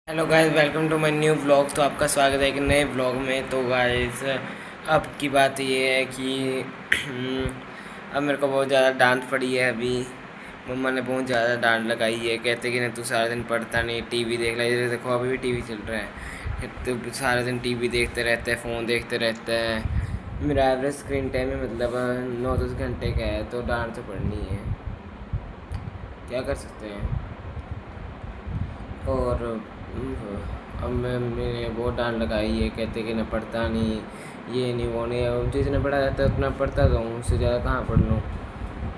Hello guys, welcome to my new blog. तो आपका स्वागत है एक नए ब्लॉग में। तो गाइस, अब की बात ये है कि अब मेरे को बहुत ज़्यादा डांट पड़ी है। अभी मम्मा ने बहुत ज़्यादा डांट लगाई है। कहते कि ना तू सारा दिन पढ़ता नहीं, टीवी देख ले। इधर देखो, अभी भी टीवी चल रहा है। तो सारा दिन टीवी देखते रहते हैं, फ़ोन देखते रहते हैं। मेरा एवरेज स्क्रीन टाइम है मतलब 9-10 घंटे का है। तो डांट तो पड़नी है, क्या कर सकते हैं। और अब मैंने बहुत डांट लगाई है। कहते कि ना पढ़ता नहीं, ये नहीं वो नहीं। अब जितने पढ़ा जाता है उतना पढ़ता तो हूँ, उससे ज़्यादा कहाँ पढ़ लूँ।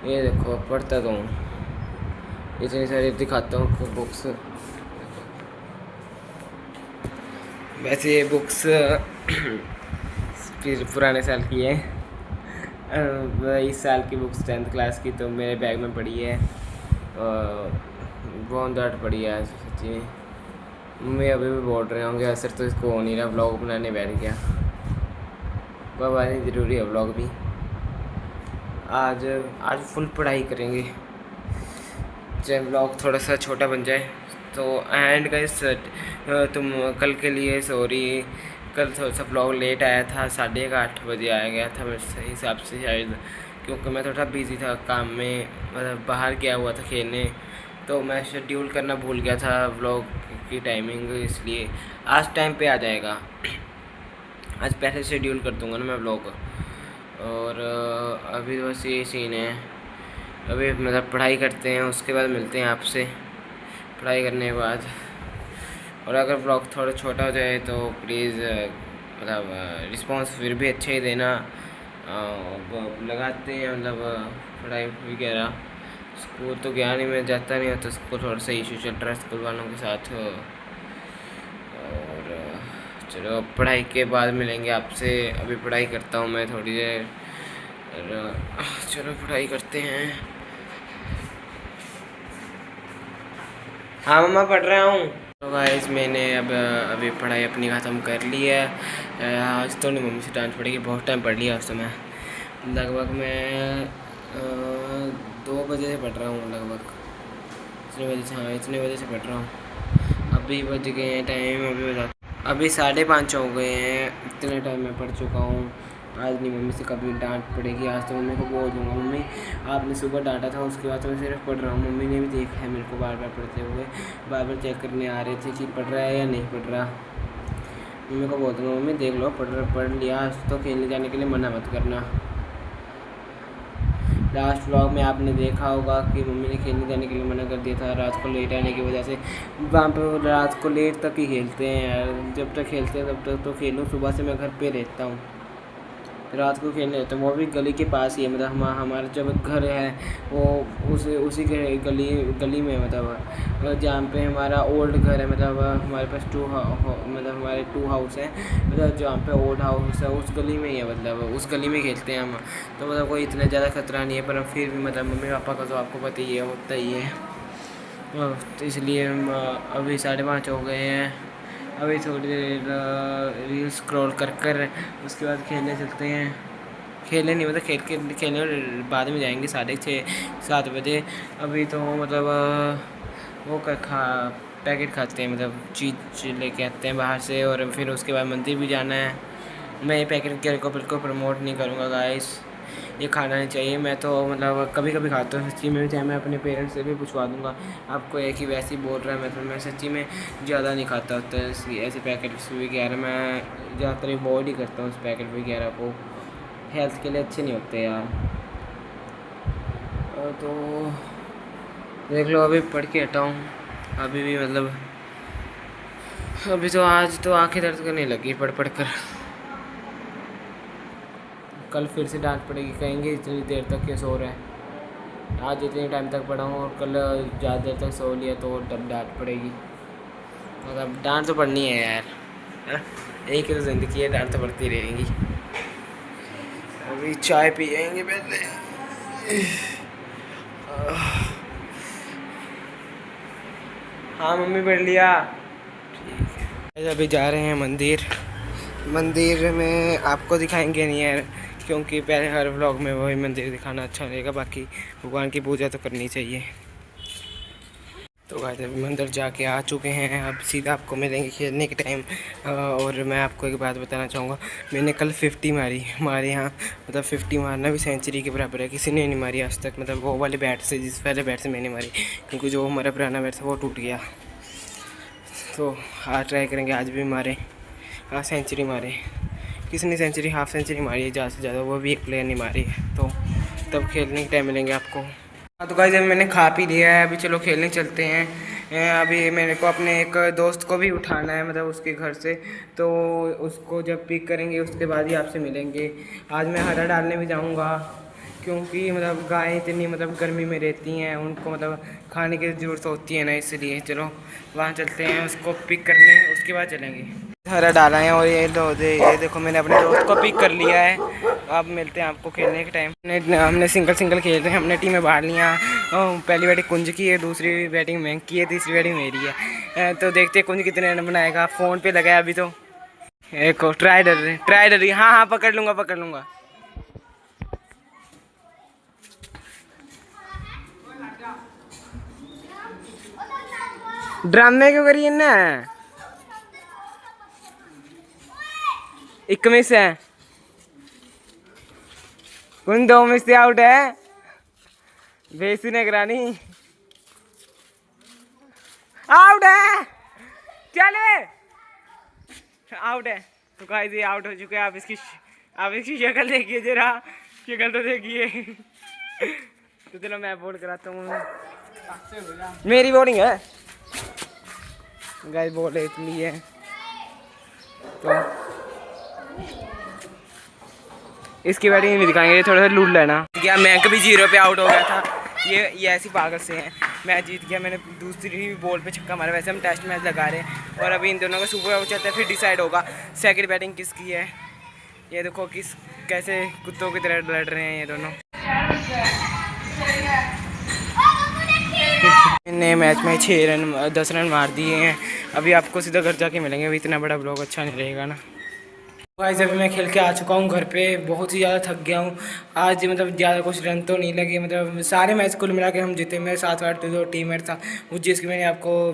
ये देखो, पढ़ता तो हूँ, इतनी सारी दिखाता हूँ बुक्स। वैसे ये बुक्स फिर पुराने साल की है। इस साल की बुक्स 10th क्लास की तो मेरे बैग में पड़ी है। बहुत डांट पड़ी है आज सच्ची में। मम्मी अभी भी बोल रहे होंगे असर तो इसको हो नहीं रहा, ब्लॉग बनाने बैठ गया। बाबा नहीं, ज़रूरी है ब्लॉग भी। आज आज फुल पढ़ाई करेंगे, चाहे ब्लॉग थोड़ा सा छोटा बन जाए तो। एंड गाइस, तुम कल के लिए सॉरी। कल थोड़ा सा ब्लॉग लेट आया था, 8:30 बजे आया गया था मेरे हिसाब से शायद, क्योंकि मैं थोड़ा बिजी था काम में। मतलब बाहर गया हुआ था खेलने, तो मैं शेड्यूल करना भूल गया था ब्लॉग की टाइमिंग, इसलिए आज टाइम पे आ जाएगा। आज पहले शेड्यूल कर दूंगा ना मैं ब्लॉग। और अभी बस ये सीन है। अभी मतलब पढ़ाई करते हैं, उसके बाद मिलते हैं आपसे पढ़ाई करने के बाद। और अगर ब्लॉग थोड़ा छोटा हो जाए तो प्लीज़ मतलब रिस्पांस फिर भी अच्छा ही देना। लगाते हैं मतलब पढ़ाई वगैरह। स्कूल तो गया नहीं, मैं जाता नहीं हूँ, तो स्कूल थोड़ा सा इशू चल रहा है स्कूल वालों के साथ। और चलो, अब पढ़ाई के बाद मिलेंगे आपसे। अभी पढ़ाई करता हूँ मैं थोड़ी देर। और चलो पढ़ाई करते हैं। हाँ मम्मा, पढ़ रहा हूँ। तो गाइस, मैंने अब अभी पढ़ाई अपनी ख़त्म कर ली है। आज तो नहीं, मम्मी से डांट पड़ेगी, बहुत टाइम पढ़ लिया आज तो मैं। लगभग मैं 2 बजे से पढ़ रहा हूँ लगभग। इतने बजे से, हाँ इतने बजे से पढ़ रहा हूँ। अभी बज गए हैं टाइम, अभी 5:30 हो गए हैं। इतने टाइम मैं पढ़ चुका हूँ। आज नहीं, मम्मी से कभी डांट पड़ेगी। आज तो मम्मी को बोल दूँगा, मम्मी आपने सुबह डांटा था, उसके बाद तो मैं सिर्फ पढ़ रहा हूँ। मम्मी ने भी देखा है मेरे को बार बार पढ़ते हुए, बार बार चेक करने आ रहे थे कि पढ़ रहा है या नहीं पढ़ रहा। मम्मी को बोल दूँगा, मम्मी देख लो पढ़ लिया, आज तो खेलने जाने के लिए मना मत करना। लास्ट व्लॉग में आपने देखा होगा कि मम्मी ने खेलने जाने के लिए मना कर दिया था, रात को लेट आने की वजह से। वहाँ पर रात को लेट तक ही खेलते हैं यार। जब तक खेलते हैं तब तक तो खेलूँ, सुबह से मैं घर पे रहता हूँ, रात को खेलने जाते हैं। वो भी गली के पास ही है, मतलब हमारा जब घर है वो उसी गली में, मतलब जहाँ पे हमारा ओल्ड घर है। मतलब हमारे पास मतलब हमारे 2 हाउस हैं, मतलब जहाँ पे ओल्ड हाउस है उस गली में ही है, मतलब उस गली में खेलते हैं हम। तो मतलब कोई इतना ज़्यादा खतरा नहीं है, पर फिर भी मतलब मम्मी पापा का तो आपको पता ही है, होता ही है। तो इसलिए हम अभी 5:30 हो गए हैं। अभी थोड़ी देर रील स्क्रॉल कर उसके बाद खेलने चलते हैं। खेलने नहीं, मतलब खेलने बाद में जाएंगे 6:30-7 बजे। अभी तो मतलब वो खा पैकेट खाते हैं, मतलब चीज़ लेके आते हैं बाहर से। और फिर उसके बाद मंदिर भी जाना है। मैं ये पैकेट केयर को बिल्कुल प्रमोट नहीं करूँगा गाइस, ये खाना नहीं चाहिए। मैं तो मतलब कभी कभी खाता हूँ सच्ची में, चाहे मैं अपने पेरेंट्स से भी पूछवा दूँगा आपको। एक ही वैसे ही बोल रहा है, मतलब मैं सच्ची में ज़्यादा नहीं खाता होता ऐसे पैकेट्स वगैरह। मैं ज़्यादातर अवॉइड ही करता हूँ इस पैकेट वगैरह को, हेल्थ के लिए अच्छे नहीं होते यार। तो देख लो, अभी पढ़ के हटा हूँ। अभी भी मतलब अभी तो आज तो आंखें दर्द करने लगी पढ़ पढ़ कर। कल फिर से डांट पड़ेगी, कहेंगे इतनी देर तक क्यों सो रहा है। आज इतने टाइम तक पढ़ा हूँ और कल ज़्यादा देर तक सो लिया तो तब डांट पड़ेगी। मतलब डांट तो पड़नी है यार, है? एक ही तो ज़िंदगी है, डांट तो पड़ती रहेंगी। अभी चाय पियेंगे पहले। हाँ मम्मी, पढ़ लिया। ठीक है, अभी जा रहे हैं मंदिर। मंदिर में आपको दिखाएंगे नहीं यार, क्योंकि पहले हर व्लॉग में वही मंदिर दिखाना अच्छा रहेगा। बाकी भगवान की पूजा तो करनी चाहिए। तो गाइस अभी हम अंदर जाके आ चुके हैं, अब सीधा आपको मिलेंगे खेलने के टाइम। और मैं आपको एक बात बताना चाहूँगा, मैंने कल 50 मारी। हमारे यहाँ मतलब 50 मारना भी सेंचुरी के बराबर है, किसी ने नहीं मारी आज तक, मतलब वो वाले बैट से, जिस पहले बैट से मैंने मारी, क्योंकि जो हमारा पुराना बैट था वो टूट गया। तो आज ट्राई करेंगे, आज भी मारे, आज सेंचुरी मारे। किसी ने सेंचुरी, हाफ सेंचुरी मारी है ज़्यादा से ज़्यादा, वो भी एक प्लेयर ने मारी है। तो तब खेलने के टाइम मिलेंगे आपको। हाँ तो गाइस अभी मैंने खा पी लिया है, अभी चलो खेलने चलते हैं। अभी मेरे को अपने एक दोस्त को भी उठाना है, मतलब उसके घर से, तो उसको जब पिक करेंगे उसके बाद ही आपसे मिलेंगे। आज मैं हरा डालने भी जाऊंगा, क्योंकि मतलब गायें इतनी मतलब गर्मी में रहती हैं, उनको मतलब खाने की ज़रूरत होती है ना, इसलिए चलो वहाँ चलते हैं उसको पिक करने, उसके बाद चलेंगे। हरा डाला है और ये देखो मैंने अपने दोस्त को पिक कर लिया है। अब मिलते हैं आपको खेलने के टाइम। हमने सिंगल खेल रहे हैं, हमने टीमें बांट लिया। पहली बैटिंग कुंज की है, दूसरी बैटिंग मैं की है, तीसरी बैटिंग मेरी है। तो देखते हैं कुंज कितने रन बनाएगा। फ़ोन पे लगाया अभी तो। एक ट्राई डर, हाँ हाँ पकड़ लूँगा। ड्रामे क्यों करिए ना, एक मिस है, उन 2 में से आउट है, बेसी ने करानी, आउट है, चले आउट है। तो गाइस ये आउट हो चुके हैं। आप इसकी शक्ल देखिए जरा, शक्ल तो देखिए। तो चलो मैं बोल कराता हूँ, मेरी बॉलिंग है गाइस, बॉल इतनी है। तो इसकी बैटिंग नहीं दिखाएंगे, थोड़ा सा लूट लेना। क्या मैंक भी 0 पे आउट हो गया था, ये ऐसी पागल से हैं। मैच जीत गया, मैंने दूसरी बॉल पे छक्का मारा। वैसे हम टेस्ट मैच लगा रहे हैं और अभी इन दोनों का सुपर ओवर चलता है, फिर डिसाइड होगा सेकंड बैटिंग किसकी है। ये देखो कैसे कुत्तों की तरह लड़ रहे हैं ये दोनों। नए मैच में 6 रन 10 रन मार दिए हैं। अभी आपको सीधा घर जाके मिलेंगे, अभी इतना बड़ा ब्लॉग अच्छा नहीं रहेगा ना। गाइस अभी मैं खेल के आ चुका हूँ घर पे, बहुत ही ज़्यादा थक गया हूँ आज। मतलब ज़्यादा कुछ रन तो नहीं लगे, मतलब सारे मैच कुल मिला के हम जीते। मेरे साथ 8 जो टीममेट था, जिसकी मैंने आपको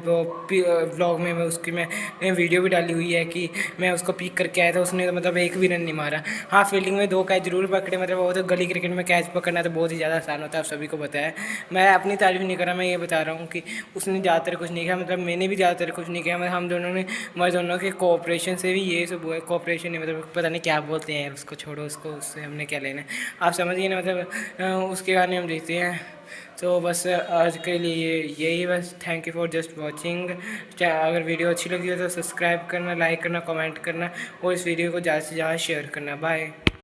ब्लॉग में मैं उसकी मैं वीडियो भी डाली हुई है कि मैं उसको पिक करके आया था। उसने तो मतलब एक भी रन नहीं मारा। हाँ फील्डिंग में 2 कैच जरूर पकड़े, मतलब वो तो गली क्रिकेट में कैच पकड़ना तो बहुत ही ज़्यादा आसान होता है, आप सभी को पता है। मैं अपनी तारीफ नहीं कर रहा, मैं ये बता रहा हूँ कि उसने ज़्यादातर कुछ नहीं किया, मतलब मैंने भी ज़्यादातर कुछ नहीं किया। मतलब हम दोनों ने, हमारे दोनों के कोऑपरेशन से भी ये सब हुआ है। कोऑपरेशन नहीं, मतलब पता नहीं क्या बोलते हैं, उसको छोड़ो, उससे हमने क्या लेना है, आप समझिए ना। मतलब उसके गाने हम देखते हैं। तो बस आज के लिए यही बस। Thank you for just watching. अगर वीडियो अच्छी लगी हो तो सब्सक्राइब करना, लाइक करना, कमेंट करना और इस वीडियो को ज़्यादा से ज़्यादा शेयर करना। बाय।